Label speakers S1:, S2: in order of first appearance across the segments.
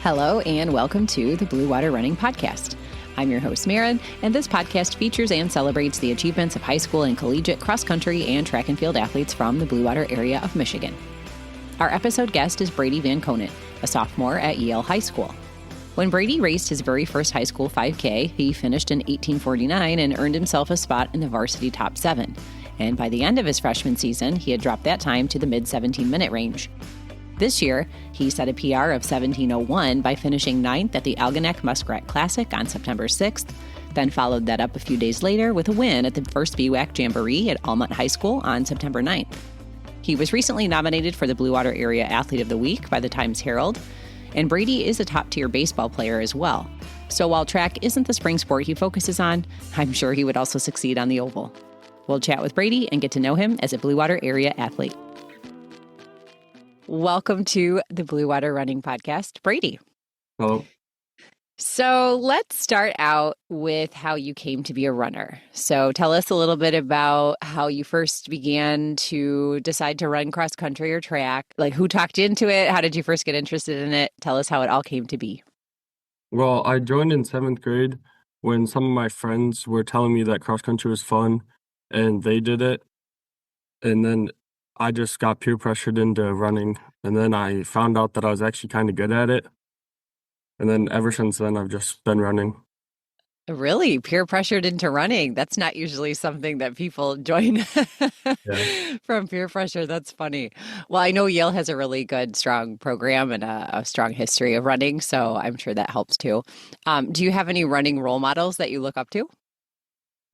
S1: Hello and welcome to the Blue Water Running Podcast. I'm your host, Maren, and this podcast features and celebrates the achievements of high school and collegiate cross-country and track and field athletes from the Blue Water area of Michigan. Our episode guest is Brady VanConant, a sophomore at Yale High School. When Brady raced his very first high school 5K, he finished in 18:49 and earned himself a spot in the varsity top 7. And by the end of his freshman season, he had dropped that time to the mid-17-minute range. This year, he set a PR of 17:01 by finishing 9th at the Algonac Muskrat Classic on September 6th, then followed that up a few days later with a win at the first BWAC jamboree at Almont High School on September 9th. He was recently nominated for the Blue Water Area Athlete of the Week by the Times Herald, and Brady is a top-tier baseball player as well. So while track isn't the spring sport he focuses on, I'm sure he would also succeed on the oval. We'll chat with Brady and get to know him as a Blue Water Area athlete. Welcome to the Blue Water Running Podcast, Brady.
S2: Hello.
S1: So let's start out with how you came to be a runner. So tell us a little bit about how you first began to decide to run cross country or track. Like, who talked you into it? How did you first get interested in it? Tell us how it all came to be.
S2: Well, I joined in 7th grade when some of my friends were telling me that cross country was fun and they did it. And then I just got peer pressured into running. And then I found out that I was actually kind of good at it. And then ever since then, I've just been running.
S1: Really? Peer pressured into running? That's not usually something that people join from peer pressure. That's funny. Well, I know Yale has a really good, strong program and a strong history of running, so I'm sure that helps too. Do you have any running role models that you look up to?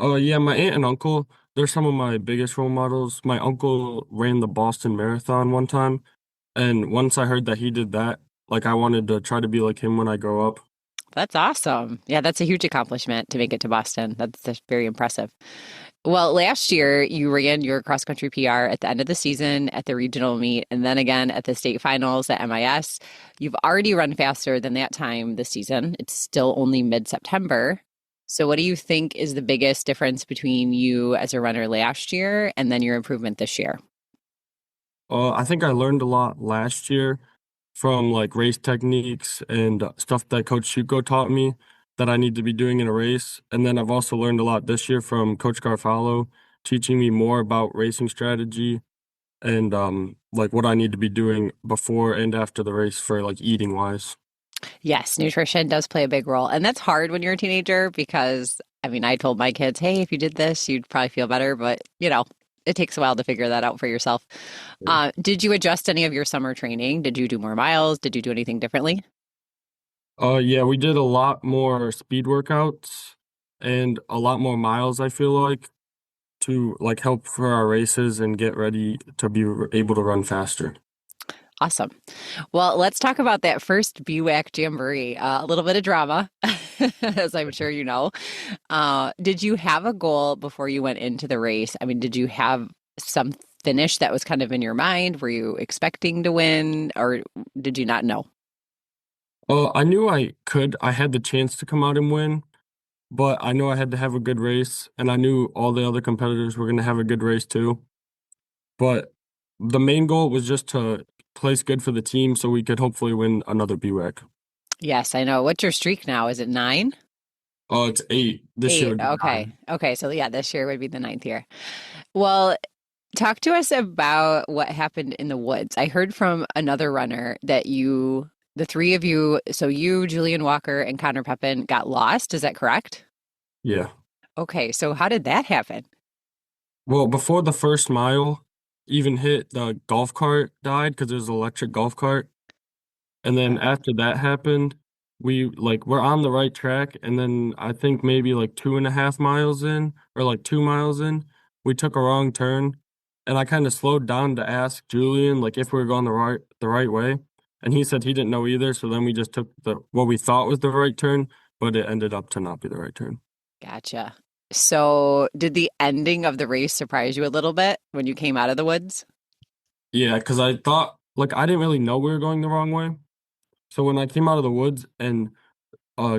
S2: Yeah, my aunt and uncle, they're some of my biggest role models. My uncle ran the Boston Marathon one time. And once I heard that he did that, I wanted to try to be like him when I grow up.
S1: That's awesome. Yeah, that's a huge accomplishment to make it to Boston. That's very impressive. Well, last year you ran your cross country PR at the end of the season at the regional meet and then again at the state finals at MIS. You've already run faster than that time this season. It's still only mid-September. So what do you think is the biggest difference between you as a runner last year and then your improvement this year?
S2: I think I learned a lot last year from race techniques and stuff that Coach Shuko taught me that I need to be doing in a race. And then I've also learned a lot this year from Coach Garfalo, teaching me more about racing strategy and what I need to be doing before and after the race for eating wise.
S1: Yes, nutrition does play a big role. And that's hard when you're a teenager because, I told my kids, hey, if you did this, you'd probably feel better. But, it takes a while to figure that out for yourself.
S2: Yeah.
S1: Did you adjust any of your summer training? Did you do more miles? Did you do anything differently?
S2: Yeah, we did a lot more speed workouts and a lot more miles, I feel like, to help for our races and get ready to be able to run faster.
S1: Awesome. Well, let's talk about that first BWAC jamboree. A little bit of drama, as I'm sure you know. Did you have a goal before you went into the race? Did you have some finish that was kind of in your mind? Were you expecting to win or did you not know?
S2: I knew I could. I had the chance to come out and win, but I know I had to have a good race, and I knew all the other competitors were going to have a good race too. But the main goal was just to place good for the team so we could hopefully win another BWAC.
S1: Yes, I know. What's your streak now? Is it 9?
S2: Oh, it's 8. This year would be
S1: Okay.
S2: 9.
S1: Okay. So yeah, this year would be the 9th year. Well, talk to us about what happened in the woods. I heard from another runner that the three of you, so you, Julian Walker, and Connor Pepin got lost. Is that correct?
S2: Yeah.
S1: Okay. So how did that happen?
S2: Well, before the first mile even hit, the golf cart died because there's an electric golf cart. And then after that happened, we're on the right track. And then I think maybe 2.5 miles in or 2 miles in, we took a wrong turn. And I kind of slowed down to ask Julian if we were going the right way. And he said he didn't know either. So then we just took what we thought was the right turn, but it ended up to not be the right turn.
S1: Gotcha. So did the ending of the race surprise you a little bit when you came out of the woods?
S2: Yeah, because I thought, I didn't really know we were going the wrong way. So when I came out of the woods and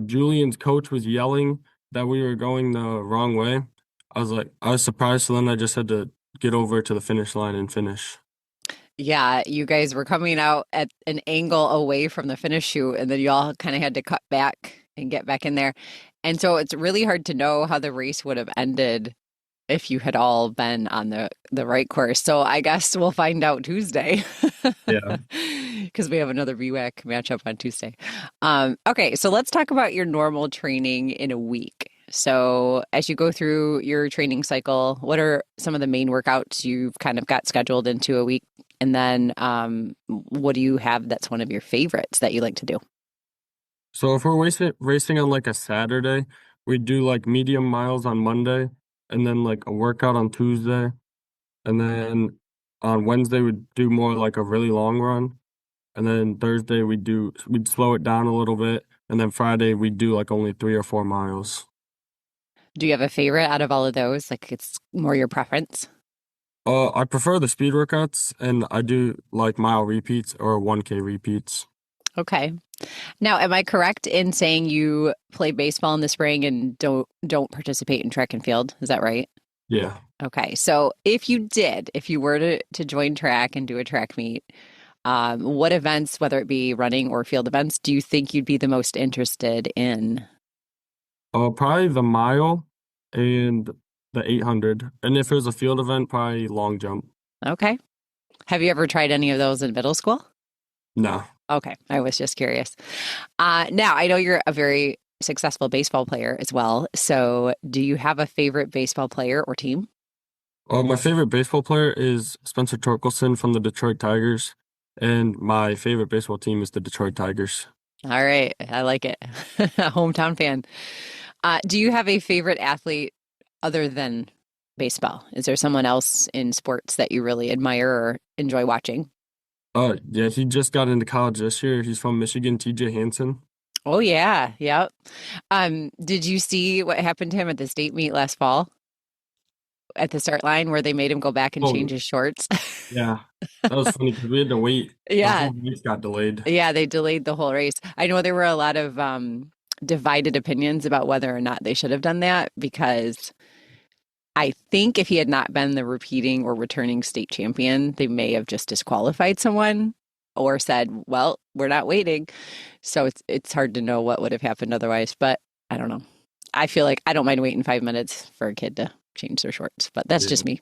S2: Julian's coach was yelling that we were going the wrong way, I was surprised. So then I just had to get over to the finish line and finish.
S1: Yeah, you guys were coming out at an angle away from the finish chute, and then you all kind of had to cut back and get back in there. And so it's really hard to know how the race would have ended if you had all been on the right course. So I guess we'll find out Tuesday
S2: Yeah.
S1: because we have another BWAC matchup on Tuesday. Okay, so let's talk about your normal training in a week. So as you go through your training cycle, what are some of the main workouts you've kind of got scheduled into a week? And then what do you have that's one of your favorites that you like to do?
S2: So if we're racing on like a Saturday, we do like medium miles on Monday and then like a workout on Tuesday. And then on Wednesday we'd do more like a really long run. And then Thursday we'd slow it down a little bit. And then Friday we'd do like only 3 or 4 miles.
S1: Do you have a favorite out of all of those? Like it's more your preference?
S2: I prefer the speed workouts and I do like mile repeats or 1K repeats.
S1: Okay. Now, am I correct in saying you play baseball in the spring and don't participate in track and field? Is that right?
S2: Yeah.
S1: Okay. So if you were to join track and do a track meet, what events, whether it be running or field events, do you think you'd be the most interested in?
S2: Probably the mile and the 800. And if it was a field event, probably long jump.
S1: Okay. Have you ever tried any of those in middle school?
S2: No.
S1: Okay. I was just curious. Now, I know you're a very successful baseball player as well. So do you have a favorite baseball player or team?
S2: My favorite baseball player is Spencer Torkelson from the Detroit Tigers, and my favorite baseball team is the Detroit Tigers.
S1: All right. I like it. Hometown fan. Do you have a favorite athlete other than baseball? Is there someone else in sports that you really admire or enjoy watching?
S2: Yeah, he just got into college this year. He's from Michigan, TJ Hansen.
S1: Oh yeah, yep. Did you see what happened to him at the state meet last fall at the start line where they made him go back and change
S2: Oh,
S1: his shorts?
S2: yeah. That was funny because we had to wait. The
S1: Yeah,
S2: whole race got delayed.
S1: yeah, they delayed the whole race. I know there were a lot of divided opinions about whether or not they should have done that because I think if he had not been the repeating or returning state champion, they may have just disqualified someone or said, "Well, we're not waiting." So it's hard to know what would have happened otherwise, but I don't know. I feel like I don't mind waiting 5 minutes for a kid to change their shorts, but that's
S2: Yeah.
S1: just me.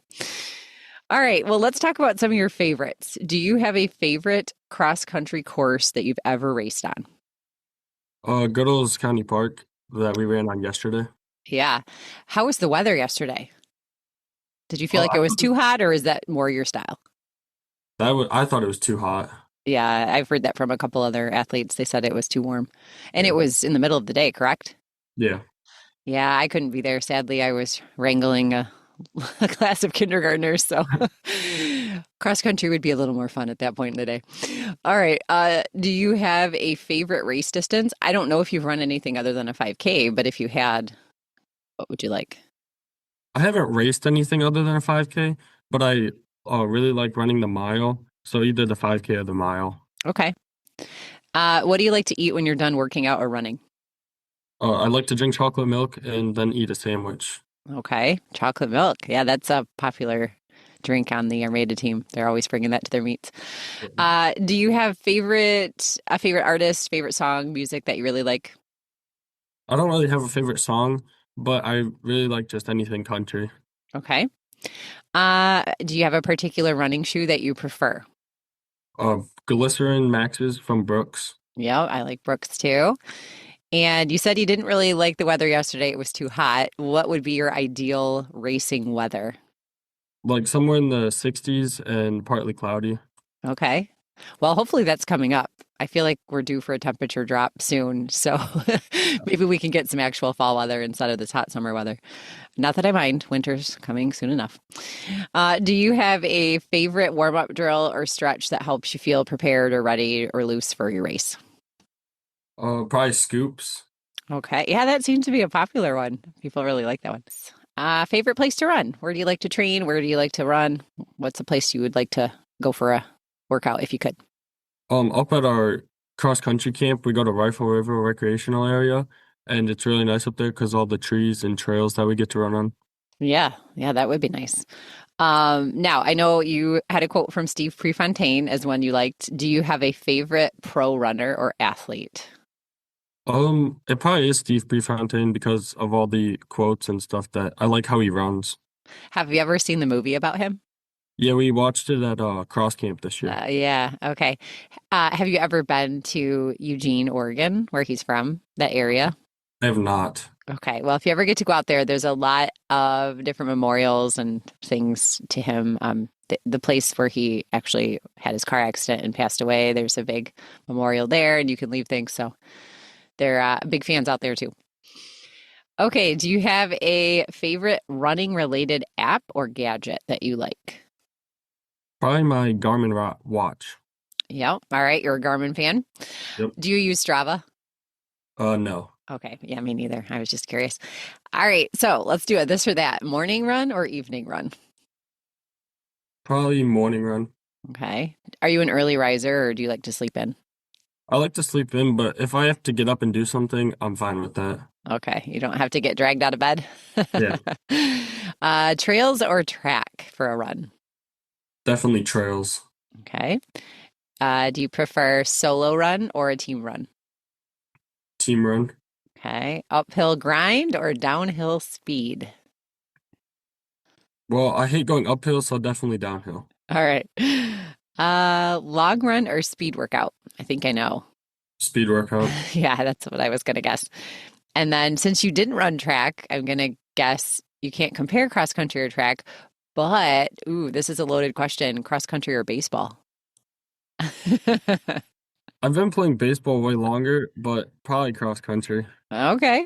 S1: All right, well, let's talk about some of your favorites. Do you have a favorite cross country course that you've ever raced on?
S2: Good County Park that we ran on yesterday.
S1: Yeah. How was the weather yesterday? Did you feel like
S2: I
S1: it was
S2: thought
S1: too hot or is that more your style?
S2: I thought it was too hot.
S1: Yeah, I've heard that from a couple other athletes. They said it was too warm. And it
S2: Yeah.
S1: was in the middle of the day, correct?
S2: Yeah.
S1: Yeah, I couldn't be there. Sadly, I was wrangling a class of kindergartners, so cross country would be a little more fun at that point in the day. All right. Do you have a favorite race distance? I don't know if you've run anything other than a 5K, but if you had, what would you like?
S2: I haven't raced anything other than a 5K, but I really like running the mile. So either the 5K or the mile.
S1: Okay. What do you like to eat when you're done working out or running?
S2: I like to drink chocolate milk and then eat a sandwich.
S1: Okay. Chocolate milk. Yeah, that's a popular drink on the Armada team. They're always bringing that to their meets. Do you have a favorite artist, favorite song, music that you really like?
S2: I don't really have a favorite song, but I really like just anything country.
S1: Okay. Do you have a particular running shoe that you prefer?
S2: Glycerin Maxes from Brooks.
S1: Yeah, I like Brooks too. And you said you didn't really like the weather yesterday. It was too hot. What would be your ideal racing weather?
S2: Like somewhere in the 60s and partly cloudy.
S1: Okay. Well, hopefully that's coming up. I feel like we're due for a temperature drop soon. So maybe we can get some actual fall weather instead of this hot summer weather. Not that I mind. Winter's coming soon enough. Do you have a favorite warm-up drill or stretch that helps you feel prepared or ready or loose for your race?
S2: Probably scoops.
S1: Okay. Yeah, that seems to be a popular one. People really like that one. Favorite place to run? Where do you like to train? Where do you like to run? What's a place you would like to go for a workout if you could?
S2: Up at our cross country camp, we go to Rifle River Recreational Area, and it's really nice up there because all the trees and trails that we get to run on.
S1: Yeah, yeah, that would be nice. Now, I know you had a quote from Steve Prefontaine as one you liked. Do you have a favorite pro runner or athlete?
S2: It probably is Steve Prefontaine because of all the quotes and stuff that I like how he runs.
S1: Have you ever seen the movie about him?
S2: Yeah, we watched it at cross camp this year.
S1: Yeah. Okay. Have you ever been to Eugene, Oregon, where he's from, that area?
S2: I have not.
S1: Okay. Well, if you ever get to go out there, there's a lot of different memorials and things to him. The place where he actually had his car accident and passed away, there's a big memorial there, and you can leave things. So they're big fans out there too. Okay. Do you have a favorite running related app or gadget that you like?
S2: Probably my Garmin watch.
S1: Yep. All right. You're a Garmin fan.
S2: Yep.
S1: Do you use Strava?
S2: No.
S1: Okay. Yeah, me neither. I was just curious. All right. So let's do it. This or that. Morning run or evening run?
S2: Probably morning run.
S1: Okay. Are you an early riser or do you like to sleep in?
S2: I like to sleep in, but if I have to get up and do something, I'm fine with that.
S1: Okay. You don't have to get dragged out of bed?
S2: Yeah.
S1: Trails or track for a run?
S2: Definitely trails.
S1: Okay. Do you prefer solo run or a team run?
S2: Team run.
S1: Okay. Uphill grind or downhill speed?
S2: Well, I hate going uphill, so definitely downhill.
S1: All right. Long run or speed workout? I think I know.
S2: Speed workout.
S1: Yeah, that's what I was going to guess. And then since you didn't run track, I'm going to guess you can't compare cross country or track, but, this is a loaded question, cross country or baseball?
S2: I've been playing baseball way longer, but probably cross country.
S1: Okay.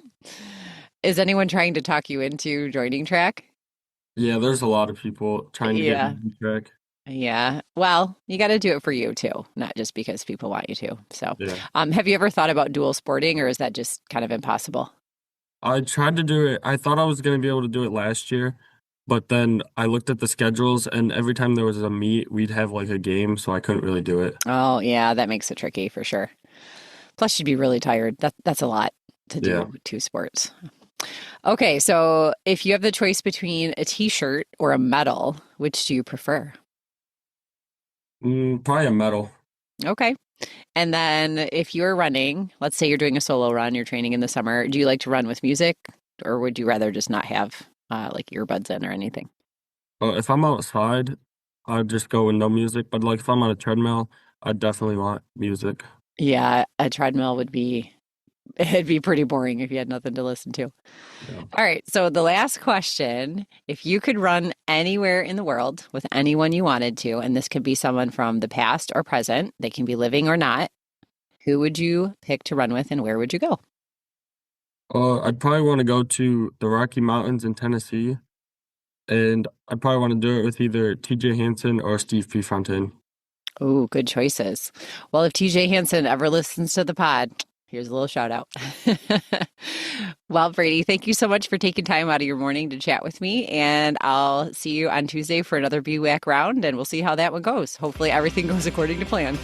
S1: Is anyone trying to talk you into joining track?
S2: Yeah, there's a lot of people trying to get me to track.
S1: Yeah. Well, you got to do it for you too, not just because people want you to. So,
S2: Yeah.
S1: Have you ever thought about dual sporting or is that just kind of impossible?
S2: I tried to do it. I thought I was going to be able to do it last year, but then I looked at the schedules and every time there was a meet, we'd have like a game, so I couldn't really do it.
S1: Oh, yeah, that makes it tricky for sure. Plus, you'd be really tired. That's a lot to do two sports. Okay, so if you have the choice between a t-shirt or a medal, which do you prefer?
S2: Probably a medal.
S1: Okay. And then if you're running, let's say you're doing a solo run, you're training in the summer, do you like to run with music or would you rather just not have like earbuds in or anything?
S2: If I'm outside, I'd just go with no music, but like if I'm on a treadmill, I definitely want music.
S1: Yeah, a treadmill it'd be pretty boring if you had nothing to listen to.
S2: Yeah.
S1: All right. So the last question, if you could run anywhere in the world with anyone you wanted to, and this could be someone from the past or present, they can be living or not, who would you pick to run with and where would you go?
S2: I'd probably want to go to the Rocky Mountains in Tennessee, and I'd probably want to do it with either TJ Hansen or Steve Prefontaine.
S1: Oh, good choices. Well, if TJ Hansen ever listens to the pod, here's a little shout out. Well, Brady, thank you so much for taking time out of your morning to chat with me. And I'll see you on Tuesday for another BWAC round, and we'll see how that one goes. Hopefully everything goes according to plan.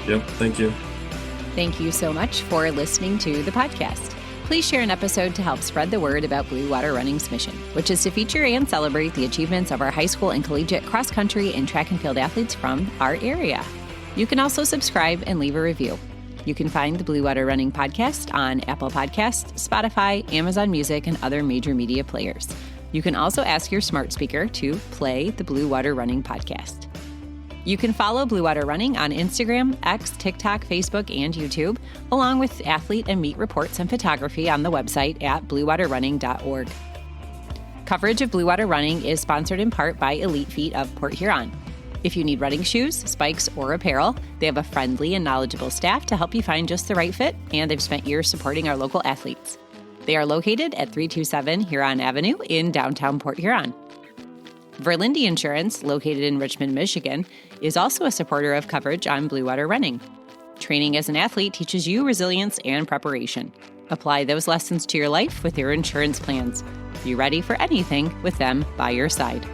S2: Yep, thank you.
S1: Thank you so much for listening to the podcast. Please share an episode to help spread the word about Blue Water Running's mission, which is to feature and celebrate the achievements of our high school and collegiate cross country and track and field athletes from our area. You can also subscribe and leave a review. You can find the Blue Water Running podcast on Apple Podcasts, Spotify, Amazon Music, and other major media players. You can also ask your smart speaker to play the Blue Water Running podcast. You can follow Blue Water Running on Instagram, X, TikTok, Facebook, and YouTube, along with athlete and meet reports and photography on the website at bluewaterrunning.org. Coverage of Blue Water Running is sponsored in part by Elite Feet of Port Huron. If you need running shoes, spikes, or apparel, they have a friendly and knowledgeable staff to help you find just the right fit, and they've spent years supporting our local athletes. They are located at 327 Huron Avenue in downtown Port Huron. Verlinde Insurance, located in Richmond, Michigan, is also a supporter of coverage on Blue Water Running. Training as an athlete teaches you resilience and preparation. Apply those lessons to your life with your insurance plans. Be ready for anything with them by your side.